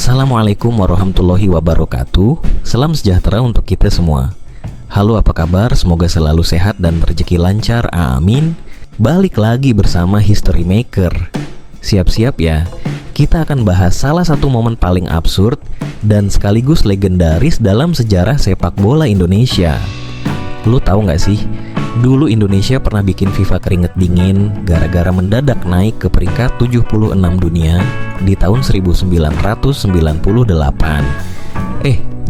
Assalamualaikum warahmatullahi wabarakatuh. Salam sejahtera untuk kita semua. Halo, apa kabar? Semoga selalu sehat dan rezeki lancar, amin. Balik lagi bersama History Maker. Siap-siap ya, kita akan bahas salah satu momen paling absurd dan sekaligus legendaris dalam sejarah sepak bola Indonesia. Lu tahu gak sih, dulu Indonesia pernah bikin FIFA keringet dingin gara-gara mendadak naik ke peringkat 76 dunia di tahun 1998.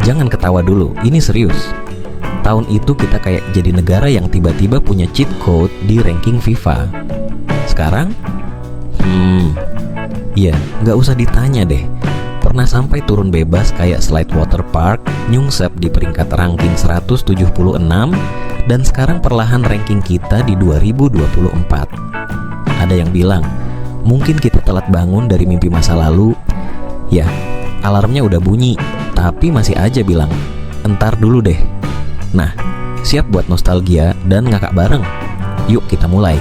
Jangan ketawa dulu, ini serius. Tahun itu kita kayak jadi negara yang tiba-tiba punya cheat code di ranking FIFA. Sekarang? Gak usah ditanya deh. Pernah sampai turun bebas kayak slide water park, nyungsep di peringkat ranking 176, dan sekarang perlahan ranking kita di 2024. Ada yang bilang, mungkin kita telat bangun dari mimpi masa lalu. Ya, alarmnya udah bunyi, tapi masih aja bilang, entar dulu deh. Nah, siap buat nostalgia dan ngakak bareng? Yuk kita mulai.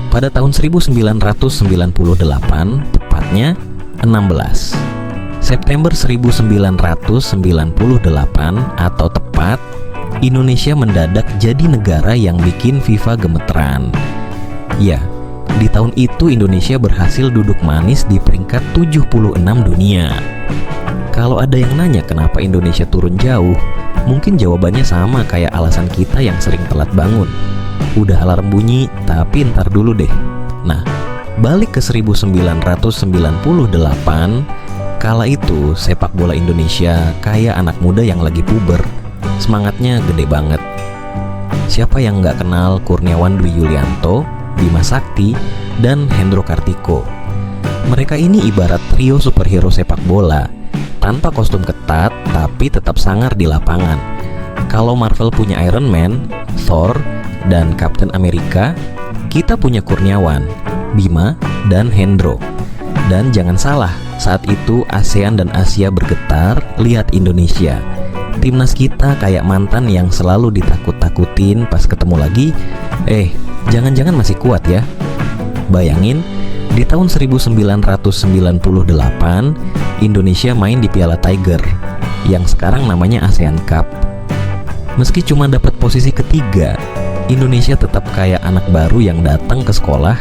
Pada tahun 1998, tepatnya 16 September 1998 atau tepat, Indonesia mendadak jadi negara yang bikin FIFA gemeteran. Ya, di tahun itu Indonesia berhasil duduk manis di peringkat 76 dunia. Kalau ada yang nanya kenapa Indonesia turun jauh, mungkin jawabannya sama kayak alasan kita yang sering telat bangun. Udah alarm bunyi, tapi ntar dulu deh. Nah, balik ke 1998, kala itu sepak bola Indonesia kayak anak muda yang lagi puber. Semangatnya gede banget. Siapa yang gak kenal Kurniawan Dwi Yulianto, Bima Sakti, dan Hendro Kartiko? Mereka ini ibarat trio superhero sepak bola, tanpa kostum ketat tapi tetap sangar di lapangan. Kalau Marvel punya Iron Man, Thor, dan Captain America, kita punya Kurniawan, Bima, dan Hendro. Dan jangan salah, saat itu ASEAN dan Asia bergetar, lihat Indonesia. Timnas kita kayak mantan yang selalu ditakut-takutin pas ketemu lagi. Jangan-jangan masih kuat ya. Bayangin, di tahun 1998, Indonesia main di Piala Tiger, yang sekarang namanya ASEAN Cup. Meski cuma dapat posisi ketiga, Indonesia tetap kayak anak baru yang datang ke sekolah,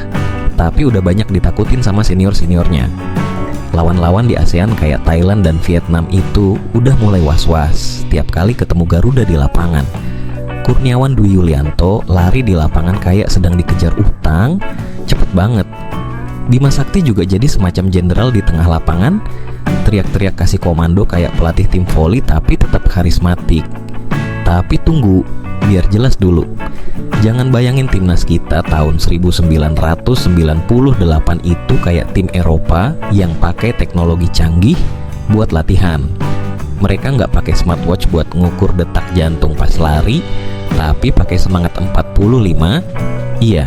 tapi udah banyak ditakutin sama senior-seniornya. Lawan-lawan di ASEAN kayak Thailand dan Vietnam itu udah mulai was-was tiap kali ketemu Garuda di lapangan. Kurniawan Dwi Yulianto lari di lapangan kayak sedang dikejar utang, cepet banget. Bima Sakti juga jadi semacam jenderal di tengah lapangan, teriak-teriak kasih komando kayak pelatih tim voli tapi tetap karismatik. Tapi tunggu, biar jelas dulu. Jangan bayangin timnas kita tahun 1998 itu kayak tim Eropa yang pakai teknologi canggih buat latihan. Mereka nggak pakai smartwatch buat ngukur detak jantung pas lari, tapi pakai semangat 45. Iya,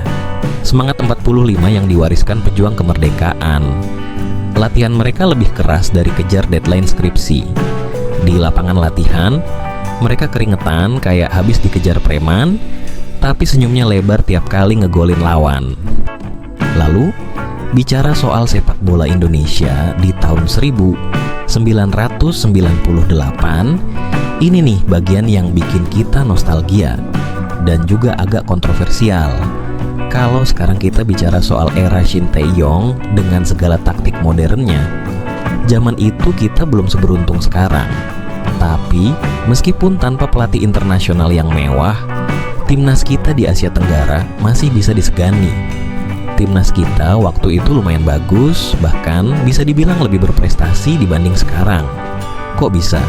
semangat 45 yang diwariskan pejuang kemerdekaan. Latihan mereka lebih keras dari kejar deadline skripsi. Di lapangan latihan, mereka keringetan kayak habis dikejar preman, tapi senyumnya lebar tiap kali ngegolin lawan. Lalu, bicara soal sepak bola Indonesia di tahun 1998, ini nih bagian yang bikin kita nostalgia dan juga agak kontroversial. Kalau sekarang kita bicara soal era Shin Tae-yong dengan segala taktik modernnya, zaman itu kita belum seberuntung sekarang. Tapi, meskipun tanpa pelatih internasional yang mewah, timnas kita di Asia Tenggara masih bisa disegani. Timnas kita waktu itu lumayan bagus, bahkan bisa dibilang lebih berprestasi dibanding sekarang. Kok bisa?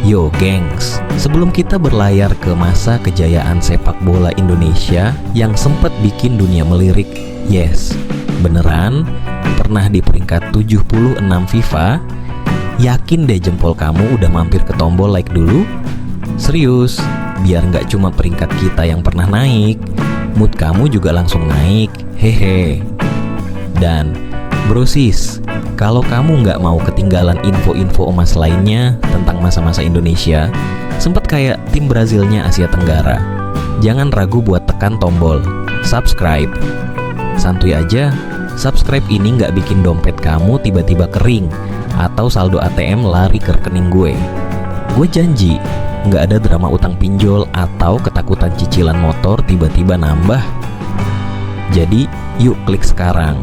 Yo gengs, sebelum kita berlayar ke masa kejayaan sepak bola Indonesia yang sempat bikin dunia melirik, yes, beneran, pernah di peringkat 76 FIFA, yakin deh jempol kamu udah mampir ke tombol like dulu? Serius, biar nggak cuma peringkat kita yang pernah naik, mood kamu juga langsung naik, hehe. Dan brosis, kalau kamu nggak mau ketinggalan info-info emas lainnya tentang masa-masa Indonesia, sempet kayak tim Brazilnya Asia Tenggara, jangan ragu buat tekan tombol subscribe. Santuy aja, Subscribe ini nggak bikin dompet kamu tiba-tiba kering atau saldo ATM lari ke rekening gue. Gue janji, nggak ada drama utang pinjol atau ketakutan cicilan motor tiba-tiba nambah. Jadi, yuk klik sekarang.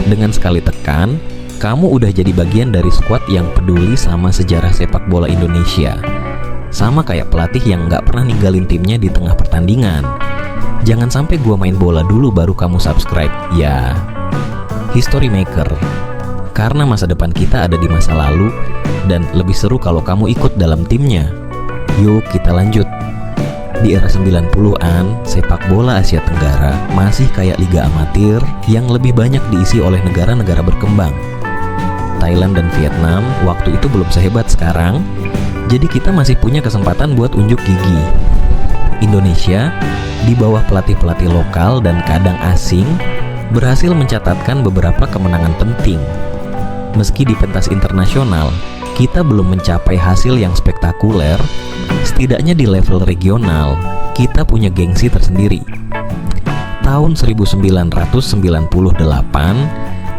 Dengan sekali tekan, kamu udah jadi bagian dari skuad yang peduli sama sejarah sepak bola Indonesia. Sama kayak pelatih yang nggak pernah ninggalin timnya di tengah pertandingan. Jangan sampai gua main bola dulu baru kamu subscribe. Ya, history maker. Karena masa depan kita ada di masa lalu dan lebih seru kalau kamu ikut dalam timnya. Yuk kita lanjut. Di era 90-an, sepak bola Asia Tenggara masih kayak liga amatir yang lebih banyak diisi oleh negara-negara berkembang. Thailand dan Vietnam waktu itu belum sehebat sekarang, jadi kita masih punya kesempatan buat unjuk gigi. Indonesia, di bawah pelatih-pelatih lokal dan kadang asing, berhasil mencatatkan beberapa kemenangan penting. Meski di pentas internasional, kita belum mencapai hasil yang spektakuler, setidaknya di level regional, kita punya gengsi tersendiri. Tahun 1998,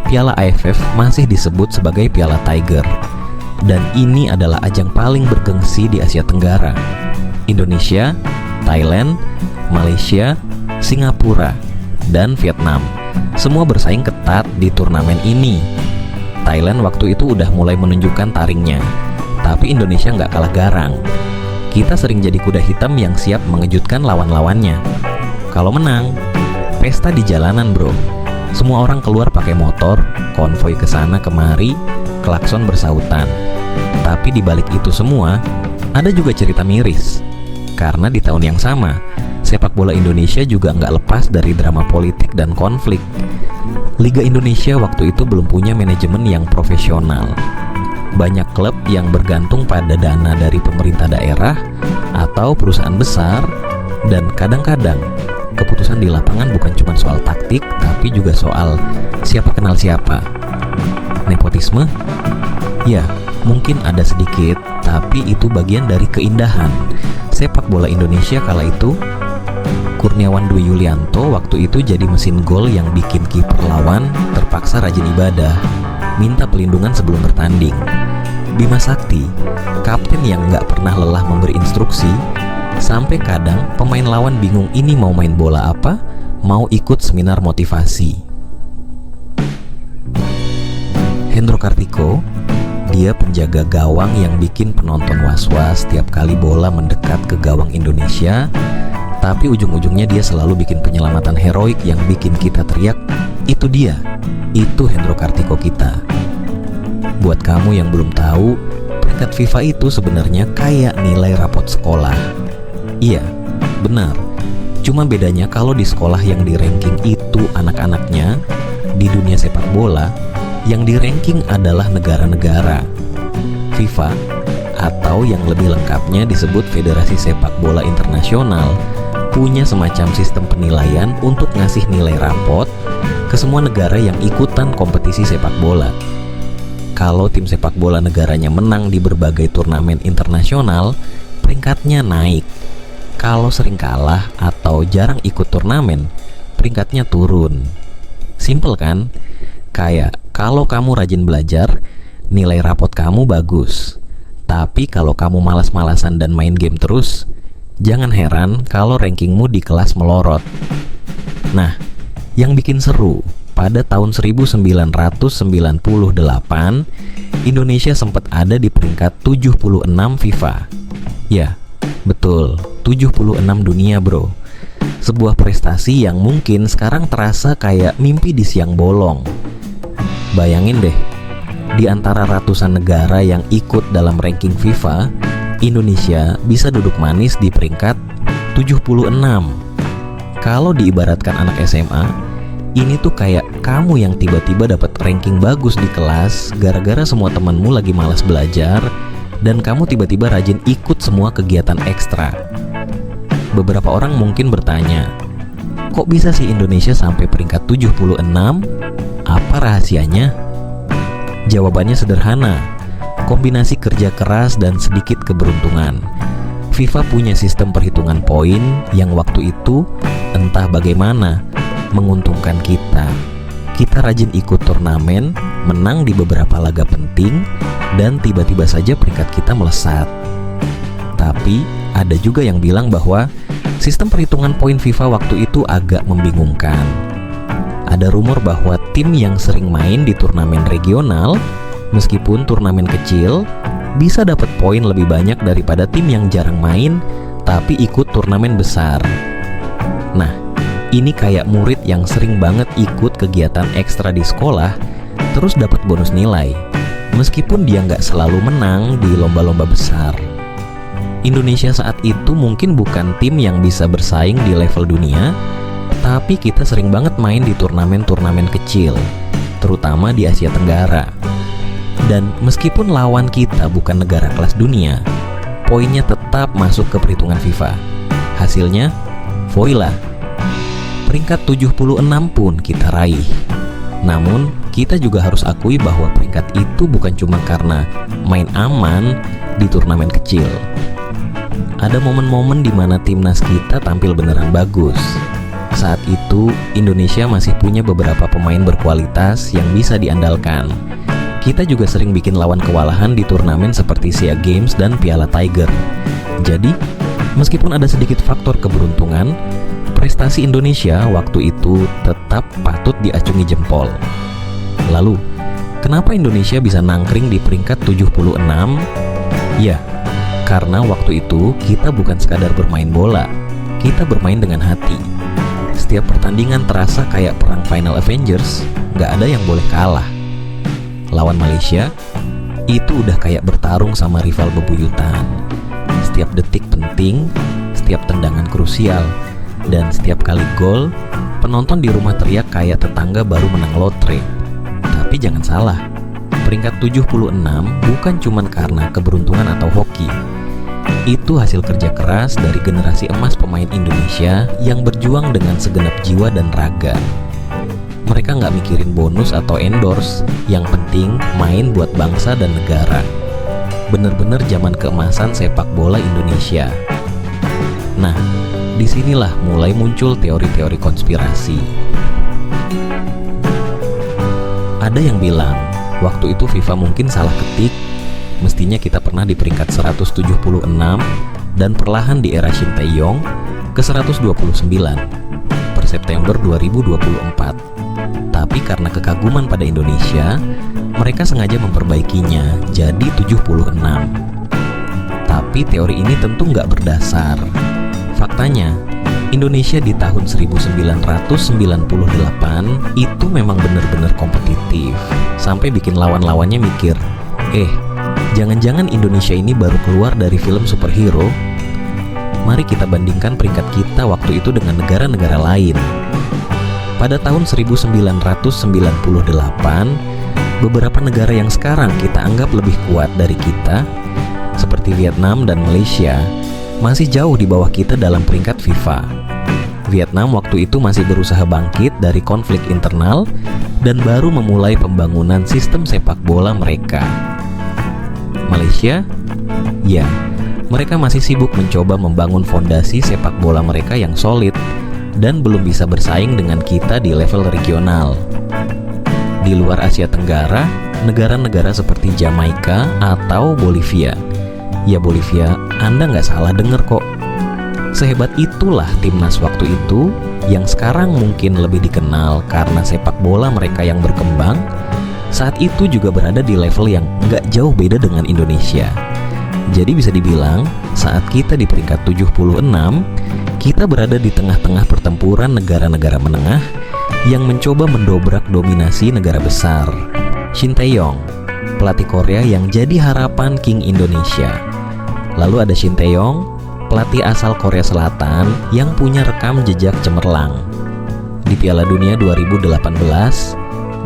Piala AFF masih disebut sebagai Piala Tiger. Dan ini adalah ajang paling bergengsi di Asia Tenggara. Indonesia, Thailand, Malaysia, Singapura, dan Vietnam semua bersaing ketat di turnamen ini. Thailand waktu itu udah mulai menunjukkan taringnya, tapi Indonesia nggak kalah garang. Kita sering jadi kuda hitam yang siap mengejutkan lawan-lawannya. Kalau menang, pesta di jalanan bro. Semua orang keluar pakai motor, konvoi ke sana kemari, klakson bersautan. Tapi di balik itu semua, ada juga cerita miris. Karena di tahun yang sama, sepak bola Indonesia juga nggak lepas dari drama politik dan konflik. Liga Indonesia waktu itu belum punya manajemen yang profesional. Banyak klub yang bergantung pada dana dari pemerintah daerah atau perusahaan besar, dan kadang-kadang keputusan di lapangan bukan cuma soal taktik, tapi juga soal siapa kenal siapa. Nepotisme? Ya, mungkin ada sedikit, tapi itu bagian dari keindahan sepak bola Indonesia kala itu. Kurniawan Dwi Yulianto waktu itu jadi mesin gol yang bikin kiper lawan terpaksa rajin ibadah, minta pelindungan sebelum bertanding. Bima Sakti, kapten yang nggak pernah lelah memberi instruksi, sampai kadang pemain lawan bingung ini mau main bola apa, mau ikut seminar motivasi. Hendro Kartiko, dia penjaga gawang yang bikin penonton was-was setiap kali bola mendekat ke gawang Indonesia. Tapi ujung-ujungnya dia selalu bikin penyelamatan heroik yang bikin kita teriak, itu dia, itu Hendro Kartiko kita. Buat kamu yang belum tahu, peringkat FIFA itu sebenarnya kayak nilai rapot sekolah. Iya, benar. Cuma bedanya kalau di sekolah yang di ranking itu anak-anaknya, di dunia sepak bola, yang di ranking adalah negara-negara. FIFA, atau yang lebih lengkapnya disebut Federasi Sepak Bola Internasional, punya semacam sistem penilaian untuk ngasih nilai rapot ke semua negara yang ikutan kompetisi sepak bola. Kalau tim sepak bola negaranya menang di berbagai turnamen internasional, peringkatnya naik. Kalau sering kalah atau jarang ikut turnamen, peringkatnya turun. Simple kan? Kayak kalau kamu rajin belajar, nilai rapot kamu bagus. Tapi kalau kamu malas-malasan dan main game terus, jangan heran kalau rankingmu di kelas melorot. Nah, yang bikin seru, pada tahun 1998, Indonesia sempat ada di peringkat 76 FIFA. Ya, betul, 76 dunia bro. Sebuah prestasi yang mungkin sekarang terasa kayak mimpi di siang bolong. Bayangin deh, di antara ratusan negara yang ikut dalam ranking FIFA, Indonesia bisa duduk manis di peringkat 76. Kalau diibaratkan anak SMA, ini tuh kayak kamu yang tiba-tiba dapat ranking bagus di kelas gara-gara semua temanmu lagi malas belajar dan kamu tiba-tiba rajin ikut semua kegiatan ekstra. Beberapa orang mungkin bertanya, kok bisa sih Indonesia sampai peringkat 76? Apa rahasianya? Jawabannya sederhana, kombinasi kerja keras dan sedikit keberuntungan. FIFA punya sistem perhitungan poin yang waktu itu entah bagaimana menguntungkan kita. Kita rajin ikut turnamen, menang di beberapa laga penting, dan tiba-tiba saja peringkat kita melesat. Tapi ada juga yang bilang bahwa sistem perhitungan poin FIFA waktu itu agak membingungkan. Ada rumor bahwa tim yang sering main di turnamen regional, meskipun turnamen kecil, bisa dapat poin lebih banyak daripada tim yang jarang main tapi ikut turnamen besar. Nah, ini kayak murid yang sering banget ikut kegiatan ekstra di sekolah, terus dapat bonus nilai, meskipun dia nggak selalu menang di lomba-lomba besar. Indonesia saat itu mungkin bukan tim yang bisa bersaing di level dunia, tapi kita sering banget main di turnamen-turnamen kecil, terutama di Asia Tenggara. Dan meskipun lawan kita bukan negara kelas dunia, poinnya tetap masuk ke perhitungan FIFA. Hasilnya, voila, peringkat 76 pun kita raih. Namun, kita juga harus akui bahwa peringkat itu bukan cuma karena main aman di turnamen kecil. Ada momen-momen di mana timnas kita tampil beneran bagus. Saat itu, Indonesia masih punya beberapa pemain berkualitas yang bisa diandalkan. Kita juga sering bikin lawan kewalahan di turnamen seperti SEA Games dan Piala Tiger. Jadi, meskipun ada sedikit faktor keberuntungan, prestasi Indonesia waktu itu tetap patut diacungi jempol. Lalu, kenapa Indonesia bisa nangkring di peringkat 76? Ya, karena waktu itu kita bukan sekadar bermain bola, kita bermain dengan hati. Setiap pertandingan terasa kayak perang Final Avengers, nggak ada yang boleh kalah. Lawan Malaysia, itu udah kayak bertarung sama rival bebuyutan. Setiap detik penting, setiap tendangan krusial, dan setiap kali gol, penonton di rumah teriak kayak tetangga baru menang lotre. Tapi jangan salah, peringkat 76 bukan cuma karena keberuntungan atau hoki. Itu hasil kerja keras dari generasi emas pemain Indonesia yang berjuang dengan segenap jiwa dan raga. Mereka nggak mikirin bonus atau endorse, yang penting main buat bangsa dan negara. Bener-bener zaman keemasan sepak bola Indonesia. Nah, disinilah mulai muncul teori-teori konspirasi. Ada yang bilang, waktu itu FIFA mungkin salah ketik, mestinya kita pernah di peringkat 176 dan perlahan di era Shin Tae-yong ke 129 per September 2024. Tapi karena kekaguman pada Indonesia, mereka sengaja memperbaikinya jadi 76. Tapi teori ini tentu nggak berdasar. Faktanya, Indonesia di tahun 1998 itu memang benar-benar kompetitif, sampai bikin lawan-lawannya mikir, jangan-jangan Indonesia ini baru keluar dari film superhero. Mari kita bandingkan peringkat kita waktu itu dengan negara-negara lain. Pada tahun 1998, beberapa negara yang sekarang kita anggap lebih kuat dari kita, seperti Vietnam dan Malaysia, masih jauh di bawah kita dalam peringkat FIFA. Vietnam waktu itu masih berusaha bangkit dari konflik internal dan baru memulai pembangunan sistem sepak bola mereka. Malaysia? Ya, mereka masih sibuk mencoba membangun fondasi sepak bola mereka yang solid dan belum bisa bersaing dengan kita di level regional. Di luar Asia Tenggara, negara-negara seperti Jamaika atau Bolivia. Ya Bolivia, Anda nggak salah denger kok. Sehebat itulah timnas waktu itu, yang sekarang mungkin lebih dikenal karena sepak bola mereka yang berkembang, saat itu juga berada di level yang nggak jauh beda dengan Indonesia. Jadi bisa dibilang, saat kita di peringkat 76, kita berada di tengah-tengah pertempuran negara-negara menengah yang mencoba mendobrak dominasi negara besar. Shin Tae-yong, pelatih Korea yang jadi harapan King Indonesia. Lalu ada Shin Tae-yong, pelatih asal Korea Selatan yang punya rekam jejak cemerlang. Di Piala Dunia 2018,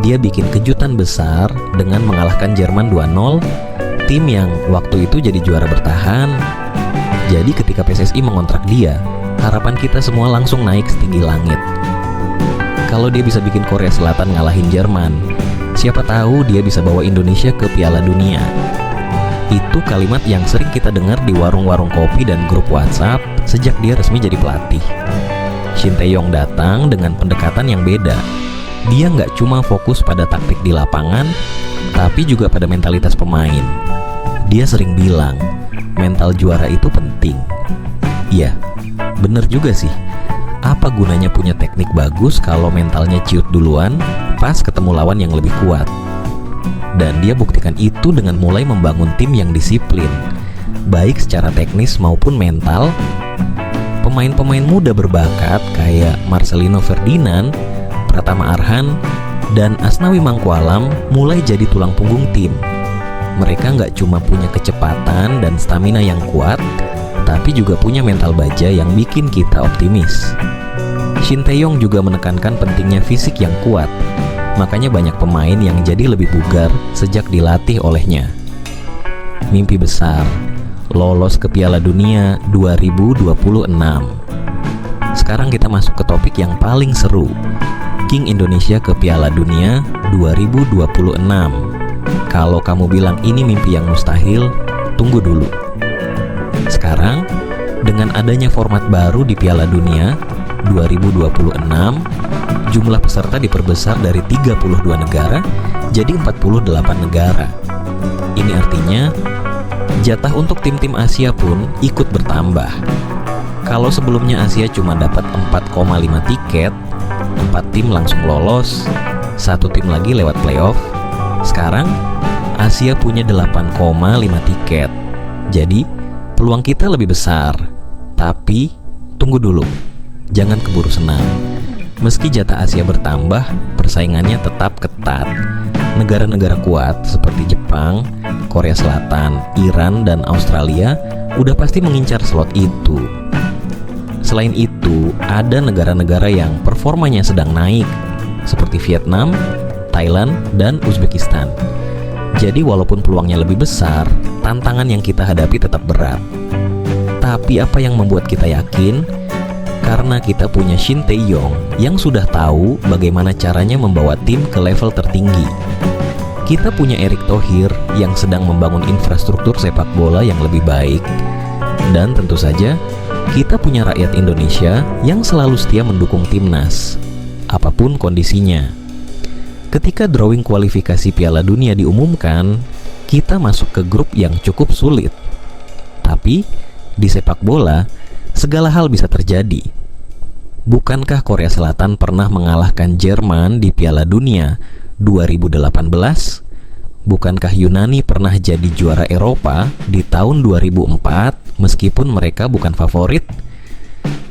dia bikin kejutan besar dengan mengalahkan Jerman 2-0, tim yang waktu itu jadi juara bertahan. Jadi ketika PSSI mengontrak dia, harapan kita semua langsung naik setinggi langit. Kalau dia bisa bikin Korea Selatan ngalahin Jerman, siapa tahu dia bisa bawa Indonesia ke Piala Dunia. Itu kalimat yang sering kita dengar di warung-warung kopi dan grup WhatsApp sejak dia resmi jadi pelatih. Shin Tae-yong datang dengan pendekatan yang beda. dia nggak cuma fokus pada taktik di lapangan, tapi juga pada mentalitas pemain. Dia sering bilang, mental juara itu penting. Iya, bener juga sih. Apa gunanya punya teknik bagus kalau mentalnya ciut duluan pas ketemu lawan yang lebih kuat? Dan dia buktikan itu dengan mulai membangun tim yang disiplin, baik secara teknis maupun mental. Pemain-pemain muda berbakat kayak Marcelino Ferdinand, Pratama Arhan, dan Asnawi Mangkualam mulai jadi tulang punggung tim. Mereka nggak cuma punya kecepatan dan stamina yang kuat, tapi juga punya mental baja yang bikin kita optimis. Shin Tae-yong juga menekankan pentingnya fisik yang kuat, makanya banyak pemain yang jadi lebih bugar sejak dilatih olehnya. Mimpi besar, lolos ke Piala Dunia 2026. Sekarang kita masuk ke topik yang paling seru, King Indonesia ke Piala Dunia 2026. Kalau kamu bilang ini mimpi yang mustahil, tunggu dulu. Sekarang, dengan adanya format baru di Piala Dunia 2026, jumlah peserta diperbesar dari 32 negara jadi 48 negara. Ini artinya, jatah untuk tim-tim Asia pun ikut bertambah. Kalau sebelumnya Asia cuma dapat 4,5 tiket, 4 tim langsung lolos, 1 tim lagi lewat playoff. Sekarang, Asia punya 8,5 tiket. Jadi, peluang kita lebih besar. Tapi, tunggu dulu. Jangan keburu senang. Meski jatah Asia bertambah, persaingannya tetap ketat. Negara-negara kuat seperti Jepang, Korea Selatan, Iran, dan Australia udah pasti mengincar slot itu. Selain itu, ada negara-negara yang performanya sedang naik, seperti Vietnam, Thailand, dan Uzbekistan. Jadi walaupun peluangnya lebih besar, tantangan yang kita hadapi tetap berat. Tapi apa yang membuat kita yakin? Karena kita punya Shin Tae-yong yang sudah tahu bagaimana caranya membawa tim ke level tertinggi. Kita punya Erick Thohir yang sedang membangun infrastruktur sepak bola yang lebih baik. Dan tentu saja, kita punya rakyat Indonesia yang selalu setia mendukung timnas, apapun kondisinya. Ketika drawing kualifikasi Piala Dunia diumumkan, kita masuk ke grup yang cukup sulit. Tapi, di sepak bola, segala hal bisa terjadi. Bukankah Korea Selatan pernah mengalahkan Jerman di Piala Dunia 2018? Bukankah Yunani pernah jadi juara Eropa di tahun 2004 meskipun mereka bukan favorit?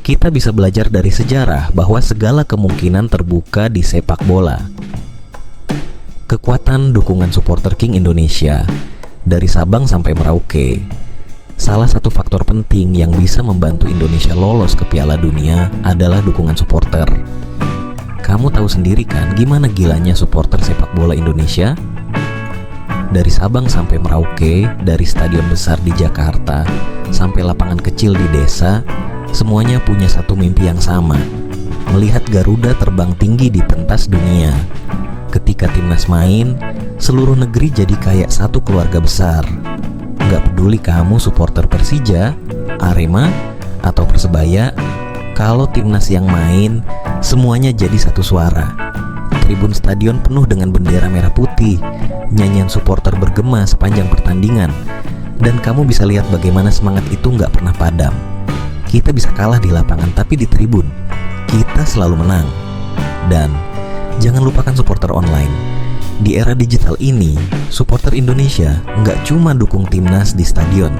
Kita bisa belajar dari sejarah bahwa segala kemungkinan terbuka di sepak bola. Kekuatan dukungan supporter King Indonesia dari Sabang sampai Merauke. Salah satu faktor penting yang bisa membantu Indonesia lolos ke Piala Dunia adalah dukungan supporter. Kamu tahu sendiri kan gimana gilanya supporter sepak bola Indonesia? Dari Sabang sampai Merauke, dari stadion besar di Jakarta sampai lapangan kecil di desa, semuanya punya satu mimpi yang sama, melihat Garuda terbang tinggi di pentas dunia. Ketika timnas main, seluruh negeri jadi kayak satu keluarga besar. Gak peduli kamu supporter Persija, Arema, atau Persebaya, kalau timnas yang main, semuanya jadi satu suara. Tribun stadion penuh dengan bendera merah putih, nyanyian supporter bergema sepanjang pertandingan, dan kamu bisa lihat bagaimana semangat itu gak pernah padam. Kita bisa kalah di lapangan, tapi di tribun, kita selalu menang. Dan jangan lupakan supporter online. Di era digital ini, supporter Indonesia nggak cuma dukung timnas di stadion.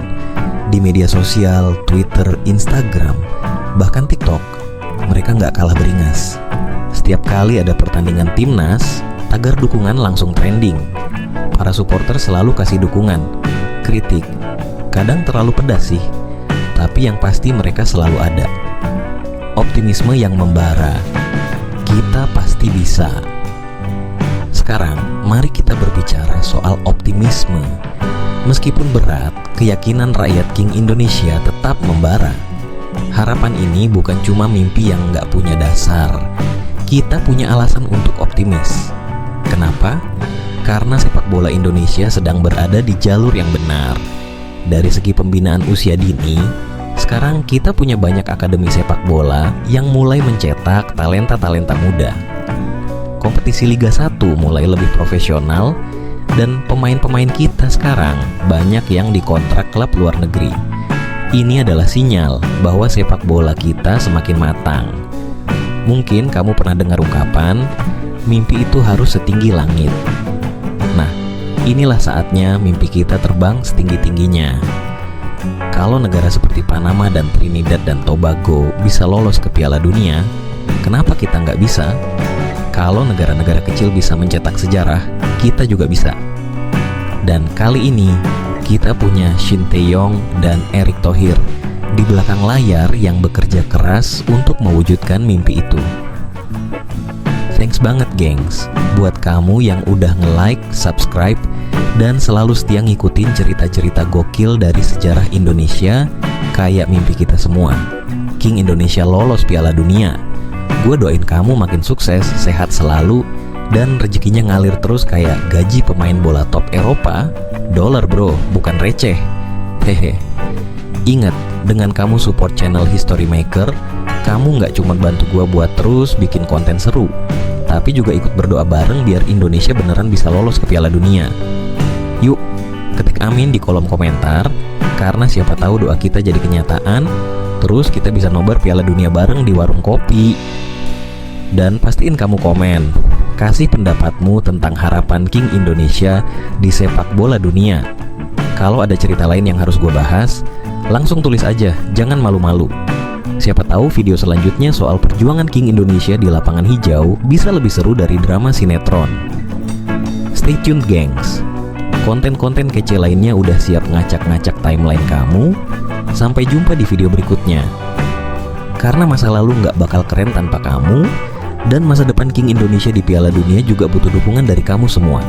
Di media sosial, Twitter, Instagram, bahkan TikTok, mereka nggak kalah beringas. Setiap kali ada pertandingan timnas, tagar dukungan langsung trending. Para supporter selalu kasih dukungan, kritik, kadang terlalu pedas sih, tapi yang pasti mereka selalu ada. Optimisme yang membara, kita pasti bisa. Sekarang, mari kita berbicara soal optimisme. Meskipun berat, keyakinan rakyat King Indonesia tetap membara. Harapan ini bukan cuma mimpi yang nggak punya dasar. Kita punya alasan untuk optimis. Kenapa? Karena sepak bola Indonesia sedang berada di jalur yang benar. Dari segi pembinaan usia dini, sekarang kita punya banyak akademi sepak bola yang mulai mencetak talenta-talenta muda. kompetisi Liga 1 mulai lebih profesional, dan pemain-pemain kita sekarang banyak yang dikontrak klub luar negeri. Ini adalah sinyal bahwa sepak bola kita semakin matang. Mungkin kamu pernah dengar ungkapan, mimpi itu harus setinggi langit. Nah, inilah saatnya mimpi kita terbang setinggi-tingginya. Kalau negara seperti Panama dan Trinidad dan Tobago bisa lolos ke Piala Dunia, kenapa kita nggak bisa? Kalau negara-negara kecil bisa mencetak sejarah, kita juga bisa. Dan kali ini, kita punya Shin Tae-yong dan Erick Thohir di belakang layar yang bekerja keras untuk mewujudkan mimpi itu. Thanks banget gengs, buat kamu yang udah nge-like, subscribe, dan selalu setia ngikutin cerita-cerita gokil dari sejarah Indonesia kayak mimpi kita semua. King Indonesia lolos Piala Dunia. Gue doain kamu makin sukses, sehat selalu, dan rezekinya ngalir terus kayak gaji pemain bola top Eropa. Dolar bro, bukan receh. Hehe. Ingat, dengan kamu support channel History Maker, kamu nggak cuma bantu gue buat terus bikin konten seru, tapi juga ikut berdoa bareng biar Indonesia beneran bisa lolos ke Piala Dunia. Yuk, ketik amin di kolom komentar, karena siapa tahu doa kita jadi kenyataan, terus kita bisa nobar Piala Dunia bareng di warung kopi. Dan pastiin kamu komen, kasih pendapatmu tentang harapan King Indonesia di sepak bola dunia. Kalau ada cerita lain yang harus gue bahas, langsung tulis aja, jangan malu-malu. Siapa tahu video selanjutnya soal perjuangan King Indonesia di lapangan hijau bisa lebih seru dari drama sinetron. Stay tuned gengs. Konten-konten kece lainnya udah siap ngacak-ngacak timeline kamu. Sampai jumpa di video berikutnya. Karena masa lalu nggak bakal keren tanpa kamu, dan masa depan King Indonesia di Piala Dunia juga butuh dukungan dari kamu semua.